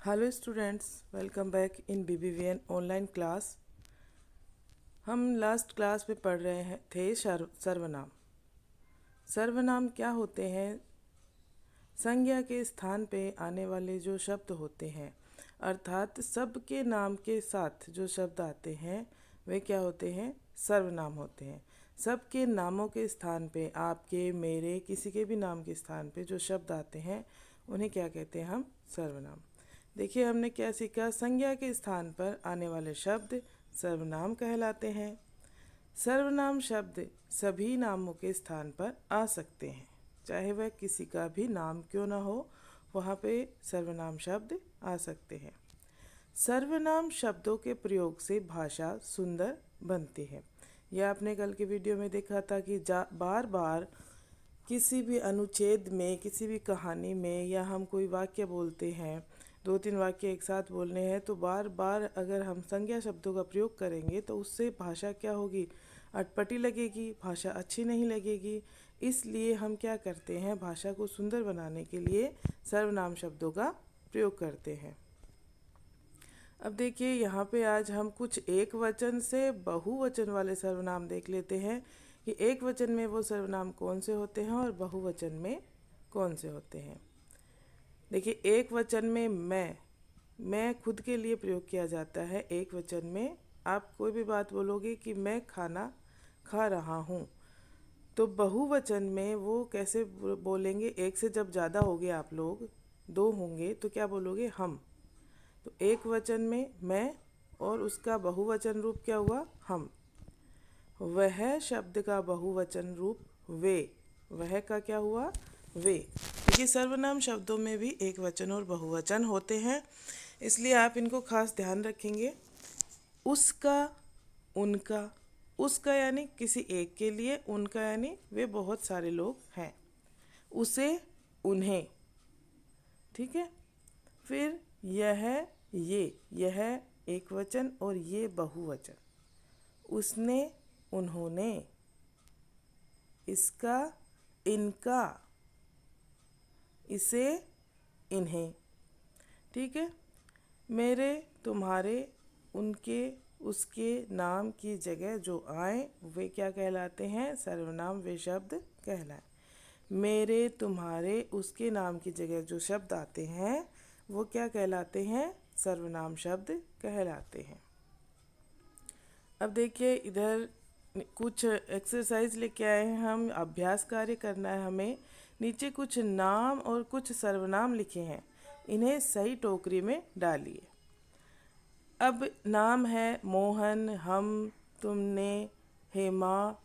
Hello students, welcome back in BBVN online class. हम last class में पढ़ रहे थे सर्वनाम। सर्वनाम क्या होते हैं? संज्ञा के स्थान पे आने वाले जो शब्द होते हैं, अर्थात सबके नाम के साथ जो शब्द आते हैं वे क्या होते हैं? सर्वनाम होते हैं। सबके नामों के स्थान पे, आपके, मेरे, किसी के भी नाम के स्थान पे जो शब्द आते हैं उन्हें क्या कहते हैं? हम सर्वनाम। देखिए हमने क्या सीखा। संज्ञा के स्थान पर आने वाले शब्द सर्वनाम कहलाते हैं। सर्वनाम शब्द सभी नामों के स्थान पर आ सकते हैं, चाहे वह किसी का भी नाम क्यों ना हो, वहाँ पे सर्वनाम शब्द आ सकते हैं। सर्वनाम शब्दों के प्रयोग से भाषा सुंदर बनती है। यह आपने कल के वीडियो में देखा था कि बार बार किसी भी अनुच्छेद में, किसी भी कहानी में, या हम कोई वाक्य बोलते हैं, 2-3 वाक्य एक साथ बोलने हैं, तो बार बार अगर हम संज्ञा शब्दों का प्रयोग करेंगे तो उससे भाषा क्या होगी? अटपटी लगेगी, भाषा अच्छी नहीं लगेगी। इसलिए हम क्या करते हैं? भाषा को सुंदर बनाने के लिए सर्वनाम शब्दों का प्रयोग करते हैं। अब देखिए यहाँ पे आज हम कुछ एक वचन से बहुवचन वाले सर्वनाम देख लेते हैं कि एक वचन में वो सर्वनाम कौन से होते हैं और बहुवचन में कौन से होते हैं। देखिए एक वचन में मैं खुद के लिए प्रयोग किया जाता है। एक वचन में आप कोई भी बात बोलोगे कि मैं खाना खा रहा हूँ, तो बहुवचन में वो कैसे बोलेंगे? एक से जब ज़्यादा हो गए आप लोग, 2 होंगे, तो क्या बोलोगे? हम। तो एक वचन में मैं और उसका बहुवचन रूप क्या हुआ? हम। वह शब्द का बहुवचन रूप वे। वह का क्या हुआ? वे। देखिए सर्वनाम शब्दों में भी एक वचन और बहुवचन होते हैं, इसलिए आप इनको खास ध्यान रखेंगे। उसका, उनका। उसका यानी किसी एक के लिए, उनका यानी वे बहुत सारे लोग हैं। उसे, उन्हें। ठीक है। फिर यह, यह एक वचन और ये बहुवचन। उसने, उन्होंने। इसका, इनका। इसे, इन्हें। ठीक है। मेरे, तुम्हारे, उनके, उसके नाम की जगह जो आए वे क्या कहलाते हैं? सर्वनाम वे शब्द कहलाए। मेरे, तुम्हारे, उसके नाम की जगह जो शब्द आते हैं वो क्या कहलाते हैं? सर्वनाम शब्द कहलाते हैं। अब देखिए इधर कुछ एक्सरसाइज लेके आए हैं हम, अभ्यास कार्य करना है हमें। नीचे कुछ नाम और कुछ सर्वनाम लिखे हैं, इन्हें सही टोकरी में डालिए। अब नाम है मोहन, हम, तुमने, हेमा,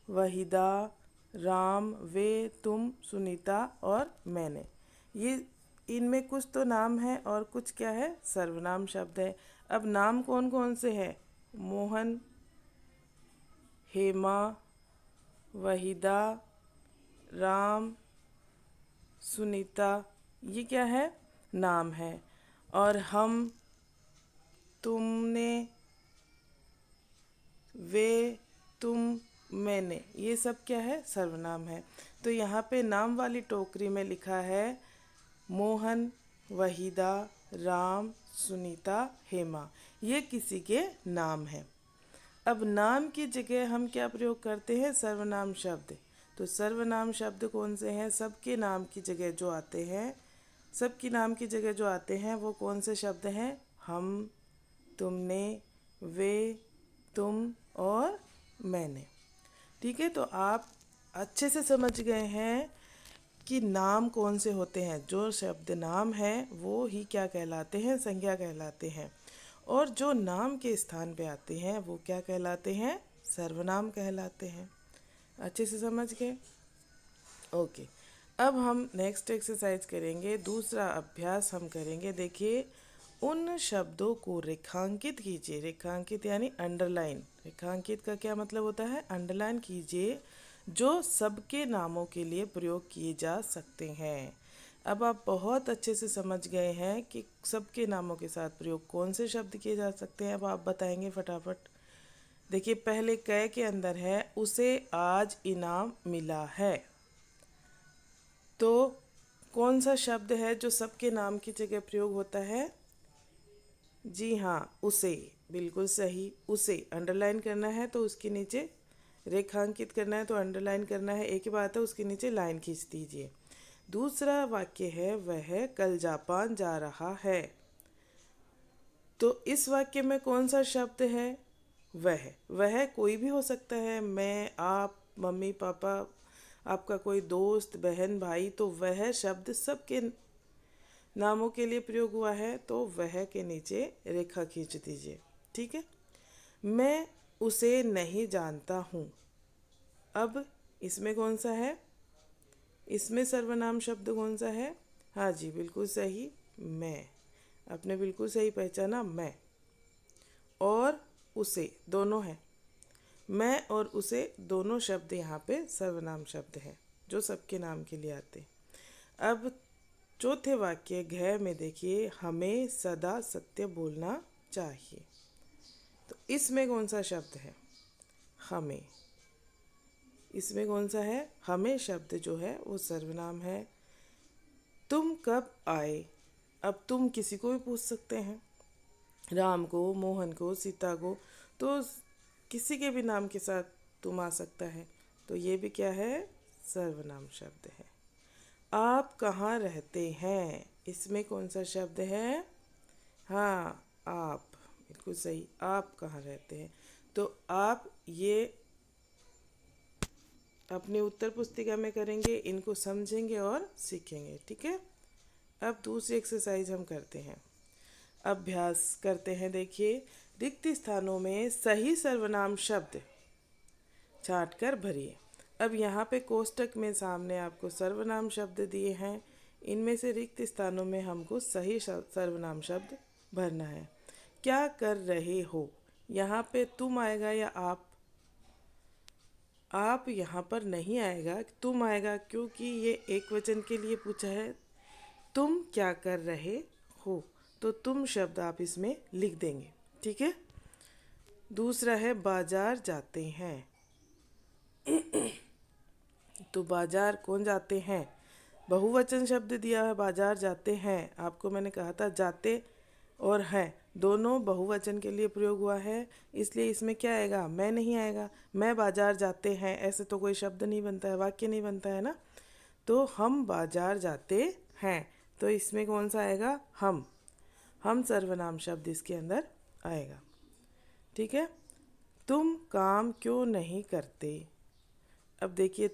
वहीदा, राम, वे, तुम, सुनीता और मैंने। ये इनमें कुछ तो नाम है और कुछ क्या है? सर्वनाम शब्द है। अब नाम कौन कौन से हैं? मोहन, हेमा, वहीदा, राम, सुनीता, ये क्या है? नाम है। और हम, तुमने, वे, तुम, मैंने, ये सब क्या है? सर्वनाम है। तो यहाँ पे नाम वाली टोकरी में लिखा है मोहन, वहीदा, राम, सुनीता, हेमा। ये किसी के नाम हैं। अब नाम की जगह हम क्या प्रयोग करते हैं? सर्वनाम शब्द। तो सर्वनाम शब्द कौन से हैं? सबके नाम की जगह जो आते हैं, सबके नाम की जगह जो आते हैं वो कौन से शब्द हैं? हम, तुमने, वे, तुम और मैंने। ठीक है। तो आप अच्छे से समझ गए हैं कि नाम कौन से होते हैं। जो शब्द नाम है वो ही क्या कहलाते हैं? संज्ञा कहलाते हैं। और जो नाम के स्थान पे आते हैं वो क्या कहलाते हैं? सर्वनाम कहलाते हैं। अच्छे से समझ गए? ओके। अब हम नेक्स्ट एक्सरसाइज करेंगे। दूसरा अभ्यास हम करेंगे। देखिए उन शब्दों को रेखांकित कीजिए। रेखांकित यानी अंडरलाइन। रेखांकित का क्या मतलब होता है? अंडरलाइन कीजिए, जो सबके नामों के लिए प्रयोग किए जा सकते हैं। अब आप बहुत अच्छे से समझ गए हैं कि सबके नामों के साथ प्रयोग कौन से शब्द किए जा सकते हैं। अब आप बताएंगे फटाफट। देखिए पहले क के अंदर है उसे आज इनाम मिला है। तो कौन सा शब्द है जो सबके नाम की जगह प्रयोग होता है? जी हाँ, उसे, बिल्कुल सही। उसे अंडरलाइन करना है तो उसके नीचे रेखांकित करना है, तो अंडरलाइन करना है, एक ही बात है, उसके नीचे लाइन खींच दीजिए। दूसरा वाक्य है वह कल जापान जा रहा है। तो इस वाक्य में कौन सा शब्द है? वह कोई भी हो सकता है, मैं, आप, मम्मी पापा, आपका कोई दोस्त, बहन, भाई। तो वह शब्द सबके नामों के लिए प्रयोग हुआ है, तो वह के नीचे रेखा खींच दीजिए। ठीक है। मैं उसे नहीं जानता हूँ। अब इसमें कौन सा है? इसमें सर्वनाम शब्द कौन सा है? हाँ जी, बिल्कुल सही, मैं। आपने बिल्कुल सही पहचाना, मैं। और उसे दोनों हैं। मैं और उसे दोनों शब्द यहाँ पे सर्वनाम शब्द हैं जो सबके नाम के लिए आते हैं। अब चौथे वाक्य घ में देखिए, हमें सदा सत्य बोलना चाहिए। तो इसमें कौन सा शब्द है? हमें। इसमें कौन सा है? हमें शब्द जो है वो सर्वनाम है। तुम कब आए? अब तुम किसी को भी पूछ सकते हैं, राम को, मोहन को, सीता को। तो किसी के भी नाम के साथ तुम आ सकता है, तो ये भी क्या है? सर्वनाम शब्द है। आप कहाँ रहते हैं? इसमें कौन सा शब्द है? हाँ, आप, बिल्कुल सही। आप कहाँ रहते हैं? तो आप ये अपनी उत्तर पुस्तिका में करेंगे, इनको समझेंगे और सीखेंगे। ठीक है। अब दूसरी एक्सरसाइज हम करते हैं, अभ्यास करते हैं। देखिए, रिक्त स्थानों में सही सर्वनाम शब्द छाट कर भरिए। अब यहाँ पे कोष्टक में सामने आपको सर्वनाम शब्द दिए हैं, इनमें से रिक्त स्थानों में हमको सही सर्वनाम शब्द भरना है। क्या कर रहे हो? यहाँ पे तुम आएगा या आप? आप यहाँ पर नहीं आएगा, तुम आएगा, क्योंकि ये एक वचन के लिए पूछा है। तुम क्या कर रहे हो, तो तुम शब्द आप इसमें लिख देंगे। ठीक है। दूसरा है बाजार जाते हैं। तो बाजार कौन जाते हैं? बहुवचन शब्द दिया है, बाजार जाते हैं। आपको मैंने कहा था जाते और हैं दोनों बहुवचन के लिए प्रयोग हुआ है, इसलिए इसमें क्या आएगा? मैं नहीं आएगा। मैं बाजार जाते हैं, ऐसे तो कोई शब्द नहीं बनता है, वाक्य नहीं बनता है ना। तो हम बाजार जाते हैं, तो इसमें कौन सा आएगा? हम सर्वनाम शब्द इसके अंदर आएगा। ठीक है। तुम काम क्यों नहीं करते? अब देखिए,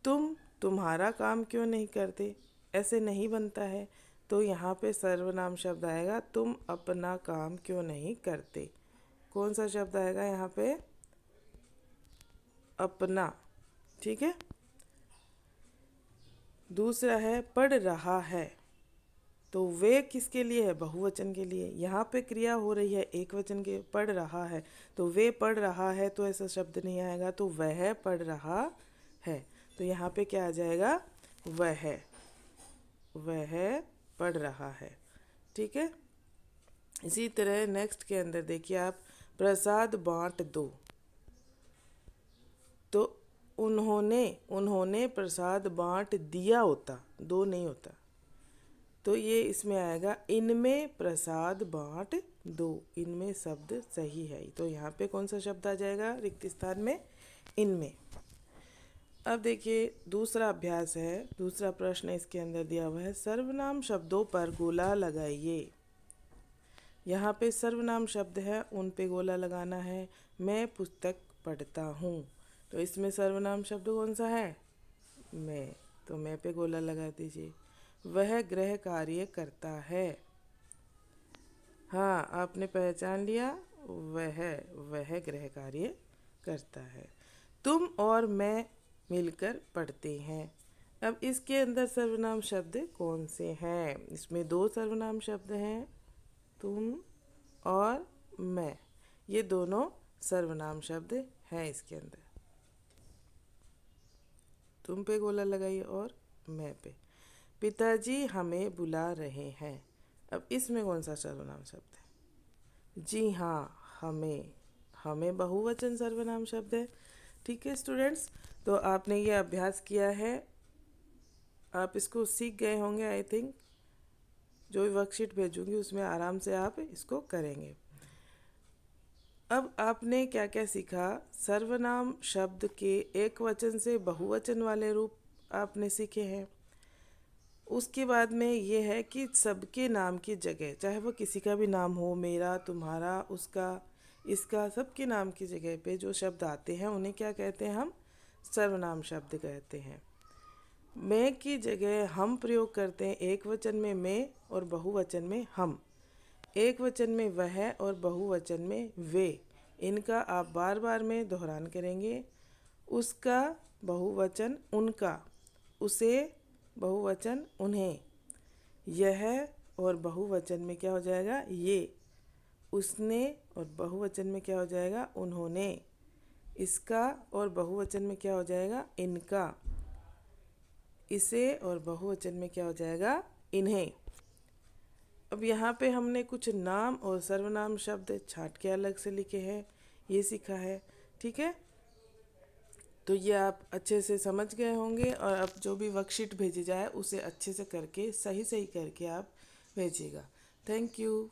तुम तुम्हारा काम क्यों नहीं करते, ऐसे नहीं बनता है। तो यहाँ पे सर्वनाम शब्द आएगा, तुम अपना काम क्यों नहीं करते। कौन सा शब्द आएगा यहाँ पे? अपना। ठीक है। दूसरा है पढ़ रहा है। तो वे किसके लिए है? बहुवचन के लिए। यहाँ पे क्रिया हो रही है एक वचन के, पढ़ रहा है। तो वे पढ़ रहा है, तो ऐसा शब्द नहीं आएगा, तो वह पढ़ रहा है। तो यहाँ पे क्या आ जाएगा? वह पढ़ रहा है। ठीक है। इसी तरह नेक्स्ट के अंदर देखिए आप, प्रसाद बांट दो। तो उन्होंने प्रसाद बांट दिया होता, दो नहीं होता। तो ये इसमें आएगा, इनमें प्रसाद बांट दो। इनमें शब्द सही है, तो यहाँ पे कौन सा शब्द आ जाएगा रिक्त स्थान में? इनमें। अब देखिए दूसरा अभ्यास है, दूसरा प्रश्न इसके अंदर दिया हुआ है, सर्वनाम शब्दों पर गोला लगाइए। यहाँ पे सर्वनाम शब्द है, उन पे गोला लगाना है। मैं पुस्तक पढ़ता हूँ, तो इसमें सर्वनाम शब्द कौन सा है? मैं। तो मैं पे गोला लगा दीजिए। वह गृह कार्य करता है। हाँ, आपने पहचान लिया, वह गृह कार्य करता है। तुम और मैं मिलकर पढ़ते हैं। अब इसके अंदर सर्वनाम शब्द कौन से हैं? इसमें दो सर्वनाम शब्द हैं, तुम और मैं। ये दोनों सर्वनाम शब्द हैं इसके अंदर। तुम पे गोला लगाइए और मैं पे। पिताजी हमें बुला रहे हैं। अब इसमें कौन सा सर्वनाम शब्द है? जी हाँ, हमें बहुवचन सर्वनाम शब्द है। ठीक है स्टूडेंट्स, तो आपने ये अभ्यास किया है, आप इसको सीख गए होंगे आई थिंक। जो भी वर्कशीट भेजूंगी उसमें आराम से आप इसको करेंगे। अब आपने क्या क्या सीखा? सर्वनाम शब्द के एक वचन से बहुवचन वाले रूप आपने सीखे हैं। उसके बाद में ये है कि सबके नाम की जगह, चाहे वो किसी का भी नाम हो, मेरा, तुम्हारा, उसका, इसका, सबके नाम की जगह पे जो शब्द आते हैं उन्हें क्या कहते हैं? हम सर्वनाम शब्द कहते हैं। मैं की जगह हम प्रयोग करते हैं एक वचन में मैं और बहुवचन में हम। एक वचन में वह और बहुवचन में वे, इनका आप बार बार में दोहरान करेंगे। उसका बहुवचन उनका, उसे बहुवचन उन्हें, यह और बहुवचन में क्या हो जाएगा? ये, उसने और बहुवचन में क्या हो जाएगा? उन्होंने, इसका और बहुवचन में क्या हो जाएगा? इनका, इसे और बहुवचन में क्या हो जाएगा? इन्हें। अब यहाँ पे हमने कुछ नाम और सर्वनाम शब्द छांट के अलग से लिखे हैं, ये सीखा है। ठीक है, तो ये आप अच्छे से समझ गए होंगे और अब जो भी वर्कशीट भेजी जाए उसे अच्छे से करके सही सही करके आप भेजिएगा। Thank you.